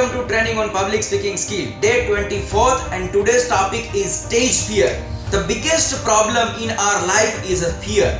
welcome to Training on Public Speaking Skill, day 24th, and today's topic is stage fear. The biggest problem in our life is a fear.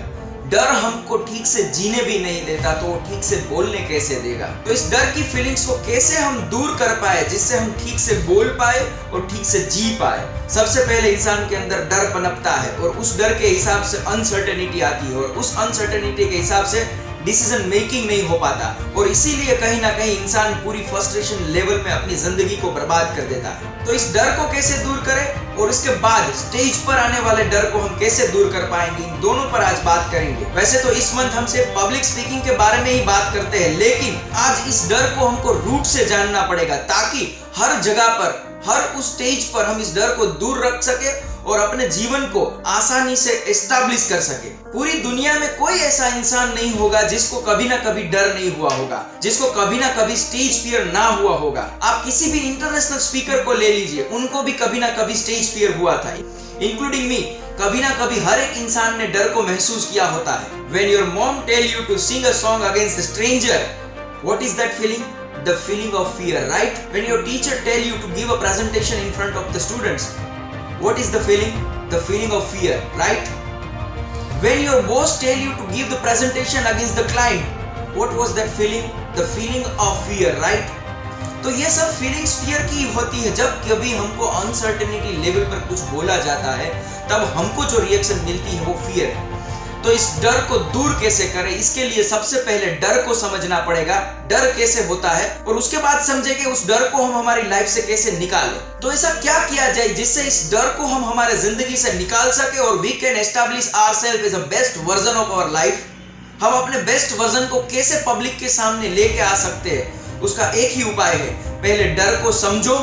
डर हमको ठीक से जीने भी नहीं देता, तो वो ठीक से बोलने कैसे देगा? तो इस डर की फीलिंग्स को कैसे हम दूर कर पाए जिससे हम ठीक से बोल पाए और ठीक से जी पाए? सबसे पहले इंसान के अंदर डर पनपता है और उस डर के हिसाब से अनसर्टेनिटी आती है और उस अनसर्टेनिटी के हिसाब से डिसीजन मेकिंग नहीं हो पाता और इसीलिए कहीं ना कहीं इंसान पूरी फ्रस्ट्रेशन लेवल में अपनी जिंदगी को बर्बाद कर देता है। तो इस डर को कैसे दूर करें और इसके बाद स्टेज पर आने वाले डर को हम कैसे दूर कर पाएंगे, इन दोनों पर आज बात करेंगे। वैसे तो इस मंथ हम सिर्फ पब्लिक स्पीकिंग के बारे में ही बात करते हैं, लेकिन आज इस डर को हमको रूट से जानना पड़ेगा ताकि हर जगह पर, हर उस स्टेज पर हम इस डर को दूर रख सके और अपने जीवन को आसानी से एस्टैब्लिश कर सके। पूरी दुनिया में कोई ऐसा इंसान नहीं होगा जिसको कभी ना कभी डर नहीं हुआ होगा, जिसको कभी ना कभी स्टेज फियर ना हुआ होगा। आप किसी भी इंटरनेशनल स्पीकर को ले लीजिए, उनको भी कभी ना कभी स्टेज फियर हुआ था, इंक्लूडिंग मी। कभी ना कभी हर एक इंसान ने डर को महसूस किया होता है। When your mom tell you to sing a song against a stranger, what is that feeling? The feeling of fear, right? When your teacher tell you to give a presentation in front of the students, what is the feeling? The feeling of fear, right? When your boss tell you to give the presentation against the client, what was that feeling? The feeling of fear, right? तो ये सब feelings fear की होती है। जब कभी हमको uncertainty level पर कुछ बोला जाता है तब हमको जो रिएक्शन मिलती है वो फियर है। तो इस डर को दूर कैसे करें, इसके लिए सबसे पहले डर को समझना पड़ेगा, डर कैसे होता है, और उसके बाद समझे कि उस डर को हम हमारी लाइफ से कैसे निकालें। तो ऐसा क्या किया जाए जिससे इस डर को हम हमारे जिंदगी से निकाल सके और we can establish ourselves as a best version of our life. हम अपने बेस्ट वर्जन को कैसे पब्लिक के सामने लेके आ सकते हैं, उसका एक ही उपाय है, पहले डर को समझो,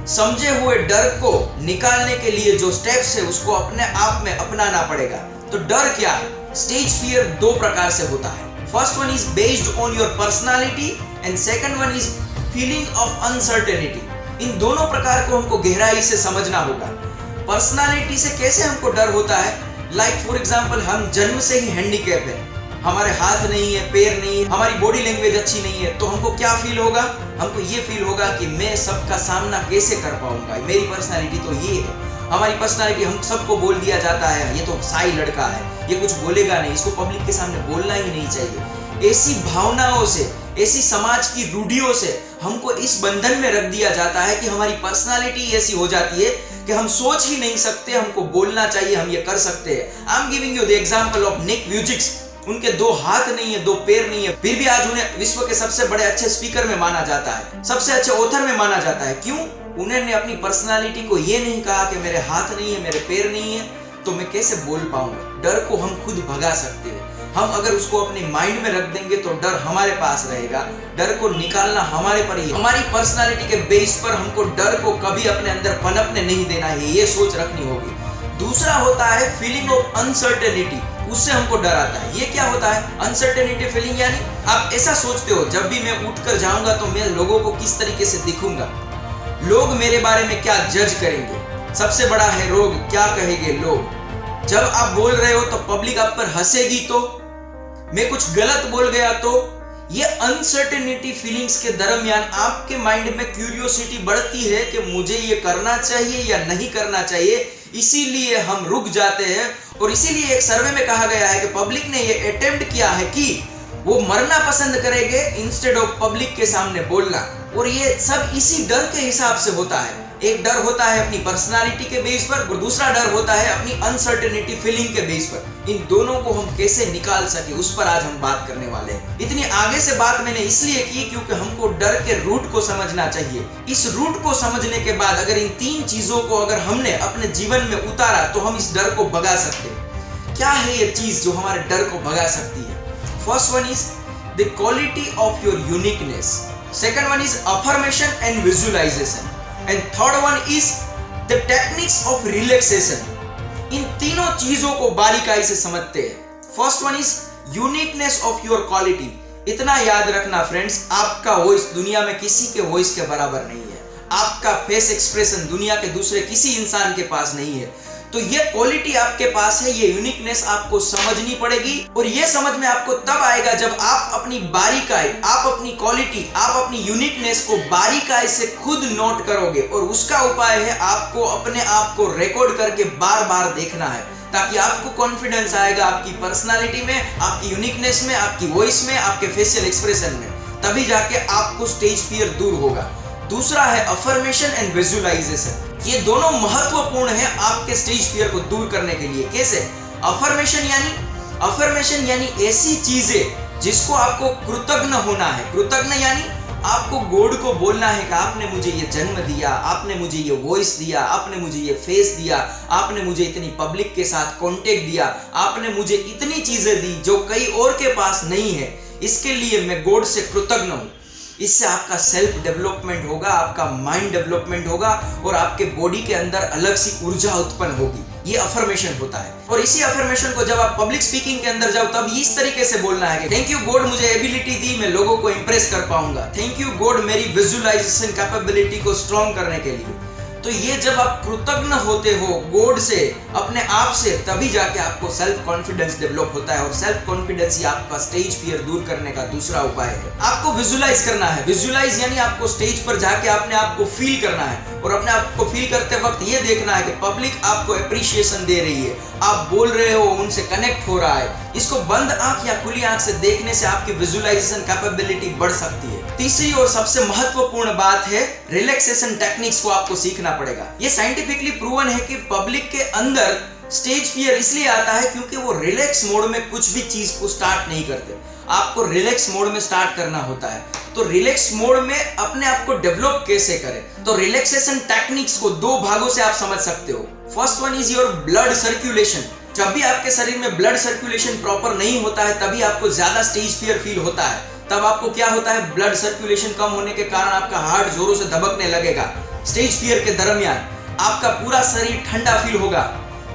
समझे हुए डर को निकालने के लिए जो स्टेप्स है उसको अपने आप में अपनाना पड़ेगा। तो डर क्या है? स्टेज फियर दो प्रकार से होता है। First one is based on your personality and second one is feeling of uncertainty. इन दोनों प्रकार को हमको गहराई से समझना होगा। पर्सनालिटी से कैसे हमको डर होता है? लाइक फॉर एग्जांपल, हम जन्म से ही हैंडीकैप है, हमारे हाथ नहीं है, पैर नहीं है, हमारी बॉडी लैंग्वेज अच्छी नहीं है, तो हमको क्या फील होगा? हमको ये फील होगा कि मैं सबका सामना कैसे कर पाऊंगा, मेरी पर्सनालिटी तो ये है। हमारी पर्सनालिटी, हम सबको बोल दिया जाता है ये तो शाई लड़का है, ये कुछ बोलेगा नहीं, इसको पब्लिक के सामने बोलना ही नहीं चाहिए। ऐसी भावनाओं से, ऐसी समाज की रूढ़ियों से हमको इस बंधन में रख दिया जाता है कि हमारी पर्सनालिटी ऐसी हो जाती है कि हम सोच ही नहीं सकते हमको बोलना चाहिए, हम ये कर सकते हैं। I am giving you the example of Nick Vujicic. उनके दो हाथ नहीं है, दो पैर नहीं है, फिर भी आज उन्हें विश्व के सबसे बड़े अच्छे स्पीकर में माना जाता है, सबसे अच्छे ऑथर में माना जाता है। क्यों? उन्होंने अपनी पर्सनालिटी को ये नहीं कहा कि मेरे हाथ नहीं है, मेरे पैर नहीं है, तो मैं कैसे बोल पाऊंगा। डर को हम खुद भगा सकते हैं। हम अगर उसको अपने माइंड में रख देंगे तो डर हमारे पास रहेगा। डर को निकालना हमारे पर ही, हमारी पर्सनालिटी के बेस पर हमको डर को कभी अपने अंदर पनपने नहीं देना है, ये सोच रखनी होगी। दूसरा होता है फीलिंग ऑफ अनसर्टेनिटी, उससे हमको डर आता है। ये क्या होता है? अनसर्टेनिटी फीलिंग यानी आप ऐसा सोचते हो, जब भी मैं उठकर जाऊंगा तो मैं लोगों को किस तरीके से दिखूंगा, लोग मेरे बारे में क्या जज करेंगे, सबसे बड़ा है रोग, क्या कहेंगे लोग। जब आप बोल रहे हो तो पब्लिक आप पर हंसेगी, तो मैं कुछ गलत बोल गया तो। ये अनसर्टेनिटी फीलिंग्स के दरमियान आपके माइंड में क्यूरियोसिटी बढ़ती है कि मुझे ये करना चाहिए या नहीं करना चाहिए, इसीलिए हम रुक जाते हैं। और इसीलिए एक सर्वे में कहा गया है कि पब्लिक ने ये अटेम्प्ट किया है कि वो मरना पसंद करेंगे इंस्टेड ऑफ पब्लिक के सामने बोलना। और ये सब इसी डर के हिसाब से होता है। एक डर होता है अपनी पर्सनालिटी के बेस पर और दूसरा डर होता है अपनी अनसर्टेनिटी फीलिंग के बेस पर। इन दोनों को हम कैसे निकाल सके उस पर आज हम बात करने वाले हैं। इतनी आगे से बात मैंने इसलिए की क्योंकि हमको डर के रूट को समझना चाहिए। इस रूट को समझने के बाद अगर इन तीन चीजों को अगर हमने अपने जीवन में उतारा तो हम इस डर को भगा सकते हैं। क्या है ये चीज जो हमारे डर को भगा सकती है? First one is the quality of your uniqueness, second one is affirmation and visualisation, and third one is the techniques of relaxation. इन तीनों चीजों को बारीकाई से समझते हैं। First one is uniqueness of your quality. इतना याद रखना फ्रेंड्स, आपका वॉइस दुनिया में किसी के वॉइस के बराबर नहीं है। आपका फेस एक्सप्रेशन दुनिया के दूसरे किसी इंसान के पास नहीं है। तो ये क्वालिटी आपके पास है, ये यूनिकनेस आपको समझनी पड़ेगी। और ये समझ में आपको तब आएगा जब आप अपनी बारीकाई, आप अपनी क्वालिटी, आप अपनी यूनिकनेस को बारीकाई से खुद नोट करोगे। और उसका उपाय है आपको अपने आप को रिकॉर्ड करके बार बार देखना है, ताकि आपको कॉन्फिडेंस आएगा आपकी पर्सनालिटी में, आपकी यूनिकनेस में, आपकी वॉइस में, आपके फेशियल एक्सप्रेशन में। तभी जाके आपको स्टेज फियर दूर होगा। दूसरा है अफर्मेशन एंड विजुअलाइजेशन। ये दोनों महत्वपूर्ण है आपके स्टेज फियर को दूर करने के लिए। कैसे? अफर्मेशन यानी ऐसी चीजें जिसको आपको कृतज्ञ होना है। कृतज्ञ यानी आपको गॉड को बोलना है कि आपने मुझे ये जन्म दिया, आपने मुझे ये वॉइस दिया, आपने मुझे ये फेस दिया, आपने मुझे इतनी पब्लिक के साथ कांटेक्ट दिया, आपने मुझे इतनी चीजें दी जो कई और के पास नहीं है। इसके लिए मैं गॉड से कृतज्ञ हूं। इससे आपका सेल्फ डेवलपमेंट होगा, आपका माइंड डेवलपमेंट होगा और आपके बॉडी के अंदर अलग सी ऊर्जा उत्पन्न होगी। ये अफर्मेशन होता है। और इसी अफर्मेशन को जब आप पब्लिक स्पीकिंग के अंदर जाओ तब इस तरीके से बोलना है कि थैंक यू गॉड, मुझे एबिलिटी दी, मैं लोगों को इंप्रेस कर पाऊंगा। थैंक यू गॉड मेरी विजुअलाइजेशन कैपेबिलिटी को स्ट्रॉन्ग करने के लिए। तो ये जब आप कृतज्ञ होते हो गॉड से, अपने आप से, तभी जाके आपको सेल्फ कॉन्फिडेंस डेवलप होता है। और सेल्फ कॉन्फिडेंस ही आपका स्टेज फियर दूर करने का दूसरा उपाय है। आपको विजुअलाइज करना है। विजुअलाइज यानी आपको स्टेज पर जाके अपने आप को फील करना है। और अपने आप को फील करते वक्त ये देखना है कि पब्लिक आपको एप्रिशिएशन दे रही है, आप बोल रहे हो, उनसे कनेक्ट हो रहा है। इसको बंद आंख या खुली आंख से देखने से आपकी विजुअलाइजेशन कैपेबिलिटी बढ़ सकती है। तीसरी और सबसे महत्वपूर्ण बात है रिलैक्सेशन टेक्निक्स को आपको सीखना पड़ेगा। ये साइंटिफिकली प्रूवन है कि पब्लिक के अंदर स्टेज फियर इसलिए आता है क्योंकि वो रिलैक्स मोड में कुछ भी चीज को स्टार्ट नहीं करते। आपको रिलैक्स मोड में स्टार्ट करना होता है। तो रिलैक्स मोड में अपने आप को डेवलप कैसे करें? तो रिलैक्सेशन टेक्निक्स को दो भागों से आप समझ सकते हो। First one is your blood circulation. जब भी आपके शरीर में ब्लड सर्कुलेशन प्रॉपर नहीं होता है तभी आपको ज्यादा स्टेज फियर फील होता है। तब आपको क्या होता है? ब्लड सर्कुलेशन कम होने के कारण आपका हार्ट जोरों से धबकने लगेगा। स्टेज फियर के दरमियान आपका पूरा शरीर ठंडा फील होगा।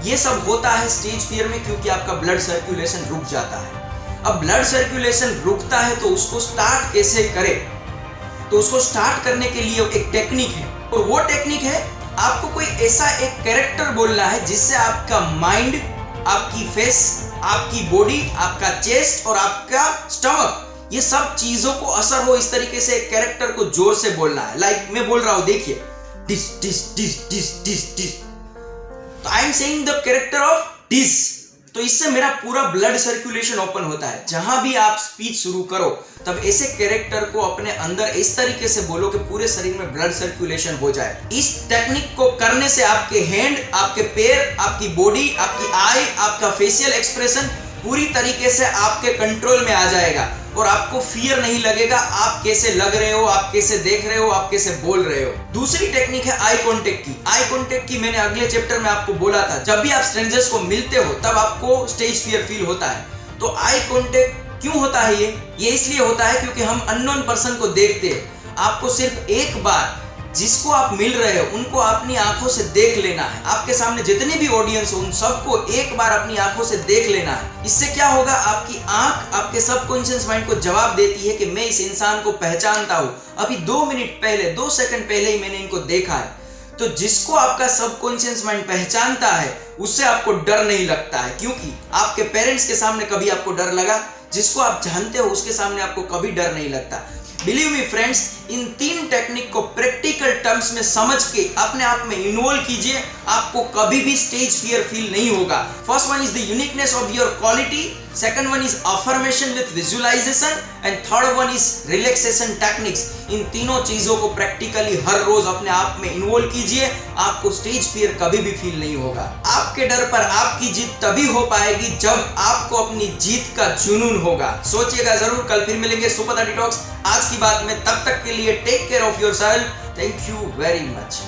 ये सब होता है स्टेज फियर में क्योंकि आपका ब्लड सर्कुलेशन रुक जाता है। अब ब्लड सर्कुलेशन रुकता है तो उसको स्टार्ट कैसे करें? तो उसको स्टार्ट करने के लिए एक टेक्निक है। और वो टेक्निक है आपको कोई ऐसा एक कैरेक्टर बोलना है जिससे आपका माइंड, आपकी फेस, आपकी बॉडी, आपका चेस्ट और आपका स्टमक, ये सब चीजों को असर हो। इस तरीके से एक कैरेक्टर को जोर से बोलना है। लाइक मैं बोल रहा हूं, देखिए, this this this this this this. तो I am saying the character of this. तो इससे मेरा पूरा ब्लड सर्कुलेशन ओपन होता है। जहां भी आप स्पीच शुरू करो तब ऐसे कैरेक्टर को अपने अंदर इस तरीके से बोलो कि पूरे शरीर में ब्लड सर्कुलेशन हो जाए। इस टेक्निक को करने से आपके हैंड, आपके पैर, आपकी बॉडी, आपकी आई, आपका फेशियल एक्सप्रेशन पूरी तरीके से आपके कंट्रोल में आ जाएगा और आपको फियर नहीं लगेगा। आप कैसे लग रहे हो, आप कैसे देख रहे हो, आप कैसे बोल रहे हो। दूसरी टेक्निक है आई कांटेक्ट की। आई कांटेक्ट की मैंने अगले चैप्टर में आपको बोला था। जब भी आप स्ट्रेंजर्स को मिलते हो तब आपको स्टेज फियर फील होता है। तो आई कांटेक्ट क्यों होता है? ये इसलिए होता है क्योंकि हम अननोन पर्सन को देखते हैं। आपको सिर्फ एक बार जिसको आप मिल रहे हो उनको अपनी आंखों से देख लेना है। आपके सामने जितने भी ऑडियंस हो उन सबको एक बार अपनी आंखों से देख लेना है। इससे क्या होगा? आपकी आंख आपके सबकॉन्शियस माइंड को जवाब देती है कि मैं इस इंसान को पहचानता हूं। अभी 2 मिनट पहले, 2 सेकंड पहले ही मैंने इनको देखा है। तो जिसको आपका सबकॉन्शियस माइंड पहचानता है उससे आपको डर नहीं लगता है, क्योंकि आपके पेरेंट्स के सामने कभी आपको डर लगा? जिसको आप जानते हो उसके सामने आपको कभी डर नहीं लगता। बिलीव मी फ्रेंड्स, इन 3 टेक्निक को प्रैक्टिकल टर्म्स में समझ के अपने आप में इन्वॉल्व कीजिए, आपको कभी भी स्टेज फियर फील नहीं होगा। First one is the uniqueness of your quality, second one is affirmation with visualisation and third one is relaxation techniques. इन तीनों चीजों को प्रैक्टिकली हर रोज अपने आप में इन्वॉल्व कीजिए, आपको स्टेज फियर कभी भी फील नहीं होगा। आपके डर पर आपकी जीत तभी हो पाएगी जब आपको अपनी जीत का जुनून होगा। सोचिएगा जरूर। कल फिर मिलेंगे सुपर द डिटॉक्स आज की बात में। तब तक के लिए take care of yourself. Thank you very much.